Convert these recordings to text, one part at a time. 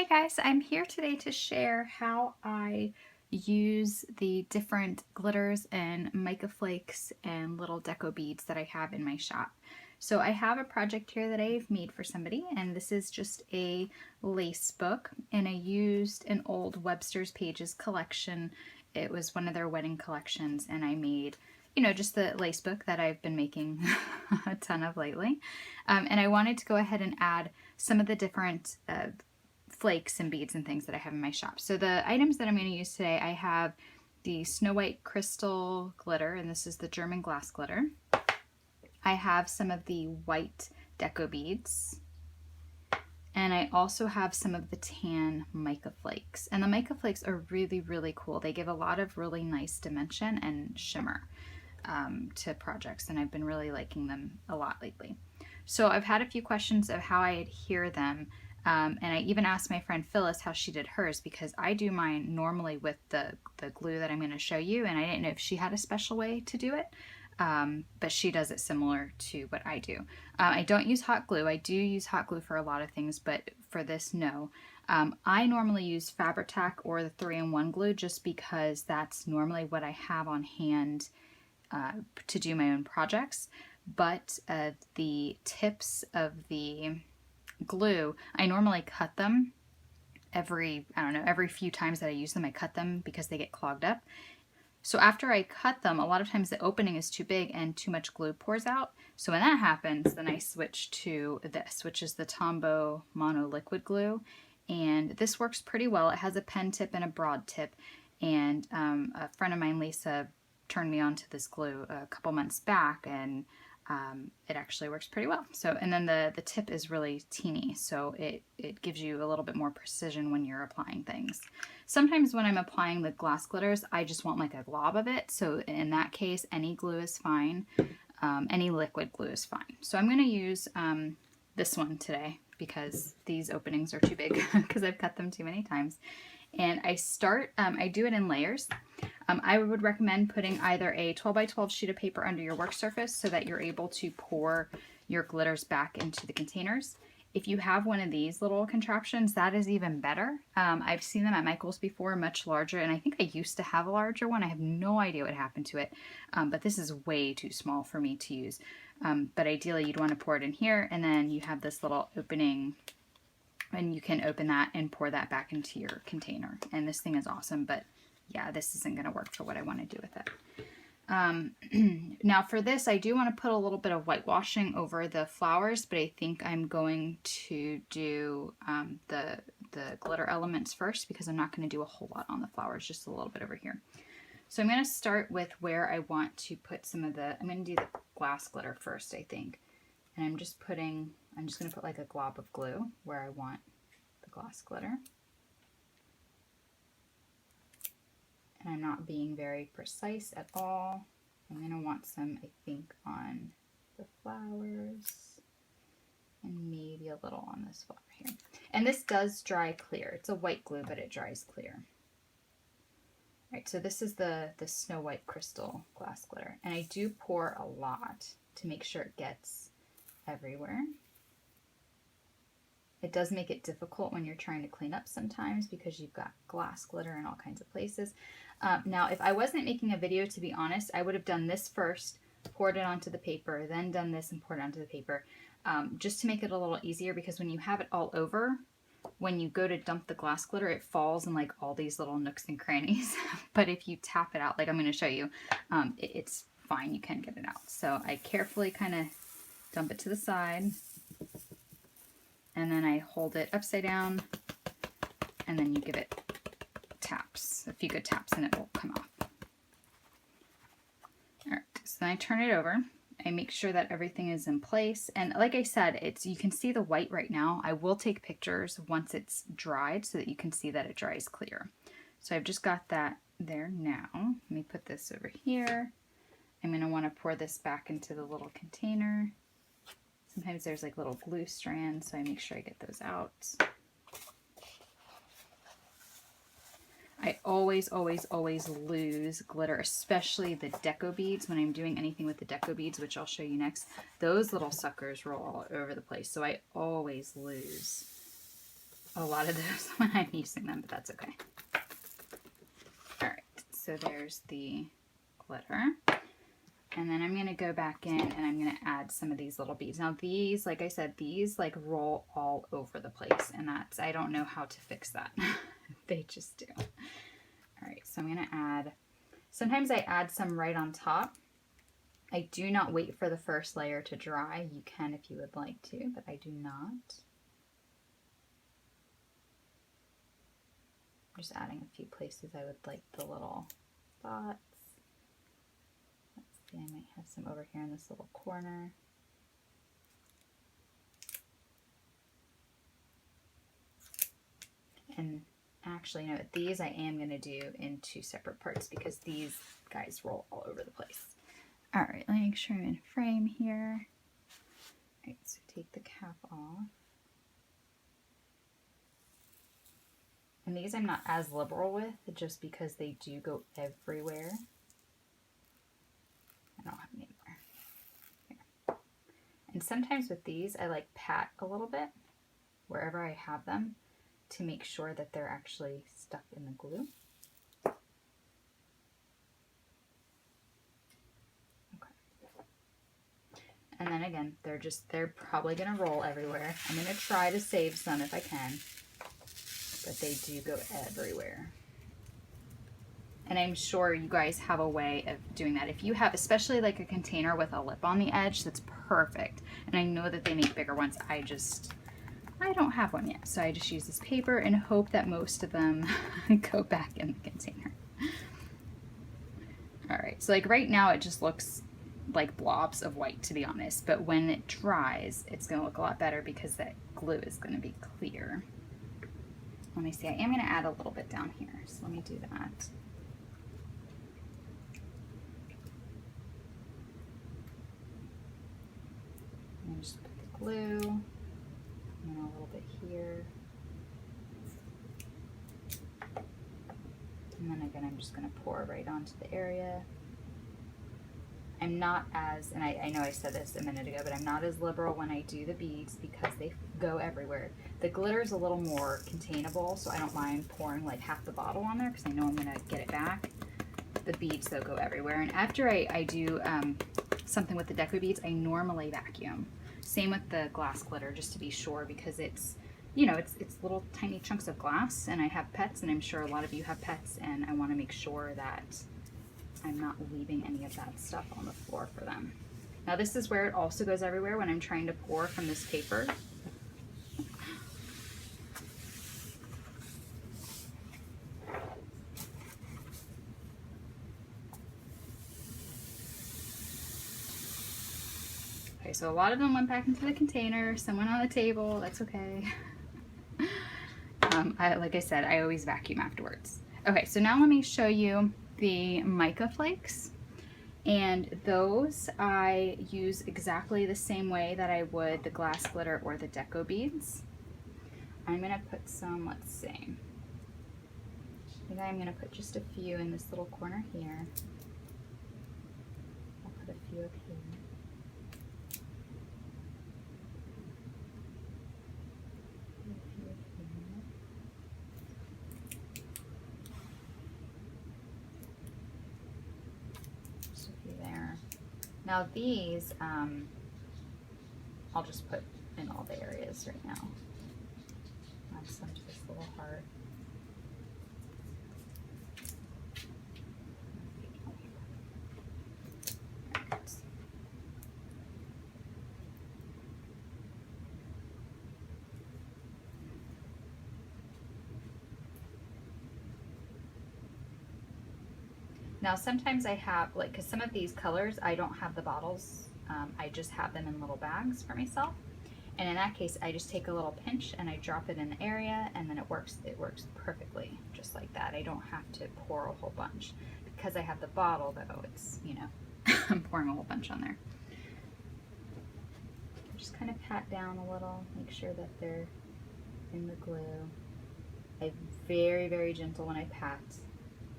Hey guys, I'm here today to share how I use the different glitters and Mica Flakes and little deco beads that I have in my shop. So I have a project here that I've made for somebody, and this is just a lace book, and I used an old Webster's Pages collection. It was one of their wedding collections, and I made just the lace book that I've been making a ton of lately. And I wanted to go ahead and add some of the different flakes and beads and things that I have in my shop. So the items that I'm going to use today, I have the Snow White Crystal glitter, and this is the German glass glitter. I have some of the white deco beads, and I also have some of the tan mica flakes. And the mica flakes are really, really cool. They give a lot of really nice dimension and shimmer to projects, and I've been really liking them a lot lately. So I've had a few questions of how I adhere them. And I even asked my friend Phyllis how she did hers, because I do mine normally with the glue that I'm going to show you, and I didn't know if she had a special way to do it, but she does it similar to what I do. I don't use hot glue. I do use hot glue for a lot of things, but for this, no. I normally use FabriTac or the 3-in-1 glue just because that's normally what I have on hand to do my own projects. But the tips of the glue, I normally cut them every few times that I use them. I cut them because they get clogged up. So after I cut them, a lot of times the opening is too big and too much glue pours out. So when that happens, then I switch to this, which is the Tombow Mono Liquid Glue. And this works pretty well. It has a pen tip and a broad tip. And a friend of mine, Lisa, turned me on to this glue a couple months back, and it actually works pretty well. So, and then the tip is really teeny, so it gives you a little bit more precision when you're applying things. Sometimes when I'm applying the glass glitters, I just want like a glob of it. So in that case, any glue is fine. Any liquid glue is fine. So I'm going to use this one today because these openings are too big because I've cut them too many times. And I do it in layers. I would recommend putting either a 12 by 12 sheet of paper under your work surface so that you're able to pour your glitters back into the containers. If you have one of these little contraptions, that is even better. I've seen them at Michael's before, much larger, and I think I used to have a larger one. I have no idea what happened to it, but this is way too small for me to use. But ideally, you'd want to pour it in here, and then you have this little opening, and you can open that and pour that back into your container. And this thing is awesome, but yeah, this isn't going to work for what I want to do with it. Now for this, I do want to put a little bit of whitewashing over the flowers, but I think I'm going to do the glitter elements first because I'm not going to do a whole lot on the flowers, just a little bit over here. So I'm going to start with where I want to put some of I'm going to do the glass glitter first, I think. And I'm just going to put like a glob of glue where I want the glass glitter. And I'm not being very precise at all. I'm going to want some, I think, on the flowers and maybe a little on this flower here. And this does dry clear. It's a white glue, but it dries clear. All right, so this is the Snow White Crystal glass glitter. And I do pour a lot to make sure it gets everywhere. It does make it difficult when you're trying to clean up sometimes because you've got glass glitter in all kinds of places. Now, if I wasn't making a video, to be honest, I would have done this first, poured it onto the paper, then done this and poured it onto the paper, just to make it a little easier, because when you have it all over, when you go to dump the glass glitter, it falls in like all these little nooks and crannies. But if you tap it out, like I'm going to show you, it's fine. You can get it out. So I carefully kind of dump it to the side. And then I hold it upside down, and then you give it taps, a few good taps, and it will come off. All right, so then I turn it over. I make sure that everything is in place. And like I said, you can see the white right now. I will take pictures once it's dried so that you can see that it dries clear. So I've just got that there now. Let me put this over here. I'm going to want to pour this back into the little container. Sometimes there's like little glue strands, so I make sure I get those out. I always, always, always lose glitter, especially the deco beads. When I'm doing anything with the deco beads, which I'll show you next, those little suckers roll all over the place, so I always lose a lot of those when I'm using them, but that's okay. All right, so there's the glitter. And then I'm going to go back in and I'm going to add some of these little beads. Now these, like I said, these like roll all over the place, and that's, I don't know how to fix that. They just do. All right, so I'm going to add, sometimes I add some right on top. I do not wait for the first layer to dry. You can if you would like to, but I do not. I'm just adding a few places I would like the little dots. Let's see, I might have some over here in this little corner. And actually, no, these I am going to do in 2 separate parts because these guys roll all over the place. All right, let me make sure I'm in frame here. All right, so take the cap off. And these I'm not as liberal with just because they do go everywhere. I don't have any more. Here. And sometimes with these, I like pat a little bit wherever I have them to make sure that they're actually stuck in the glue. And then again, they're probably gonna roll everywhere. I'm gonna try to save some if I can, but they do go everywhere. And I'm sure you guys have a way of doing that. If you have, especially like a container with a lip on the edge, that's perfect. And I know that they make bigger ones. I don't have one yet. So I just use this paper and hope that most of them go back in the container. All right, so like right now it just looks like blobs of white, to be honest, but when it dries it's going to look a lot better because that glue is going to be clear. Let me see, I am going to add a little bit down here, so let me do that. And just put the glue, and then a little bit here, and then again I'm just going to pour right onto the area. I'm not as, and I know I said this a minute ago, but I'm not as liberal when I do the beads because they go everywhere. The glitter is a little more containable, so I don't mind pouring like half the bottle on there because I know I'm going to get it back. The beads, though, go everywhere. And after I do something with the Deco beads, I normally vacuum. Same with the glass glitter, just to be sure, because it's, you know, it's little tiny chunks of glass, and I have pets, and I'm sure a lot of you have pets, and I want to make sure that I'm not leaving any of that stuff on the floor for them. Now this is where it also goes everywhere when I'm trying to pour from this paper. Okay, so a lot of them went back into the container, some went on the table, that's okay. Like I said, I always vacuum afterwards. Okay, so now let me show you the Mica Flakes. And those I use exactly the same way that I would the glass glitter or the Deco beads. I'm going to put some, let's see. I think I'm going to put just a few in this little corner here. I'll put a few up here. Now these, I'll just put in all the areas right now. Add some to this little heart. Now sometimes I have, like, because some of these colors, I don't have the bottles, I just have them in little bags for myself. And in that case, I just take a little pinch and I drop it in the area, and then it works perfectly, just like that. I don't have to pour a whole bunch. Because I have the bottle though, it's, you know, I'm pouring a whole bunch on there. Just kind of pat down a little, make sure that they're in the glue. I'm very, very gentle when I pat.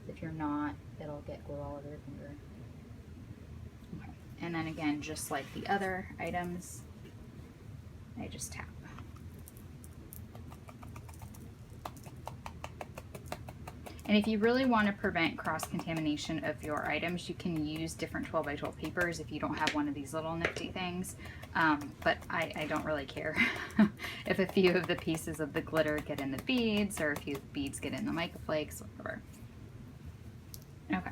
If you're not, it'll get glue all over your finger. Okay. And then again, just like the other items, I just tap. And if you really want to prevent cross-contamination of your items, you can use different 12 by 12 papers if you don't have one of these little nifty things. But I don't really care if a few of the pieces of the glitter get in the beads, or a few of the beads get in the Mica Flakes, whatever. Okay.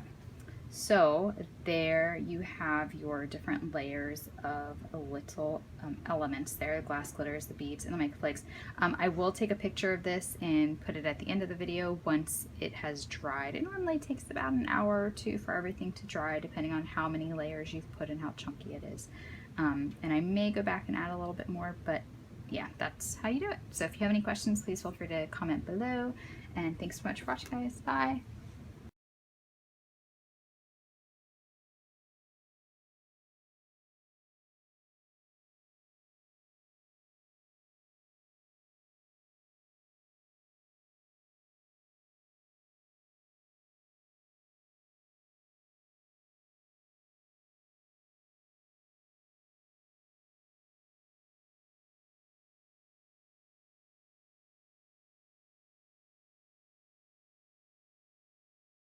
So there you have your different layers of little elements there, the glass glitters, the beads, and the Mica Flakes. I will take a picture of this and put it at the end of the video once it has dried. It normally takes about an hour or two for everything to dry, depending on how many layers you've put and how chunky it is. And I may go back and add a little bit more, but yeah, that's how you do it. So if you have any questions, please feel free to comment below. And thanks so much for watching, guys. Bye.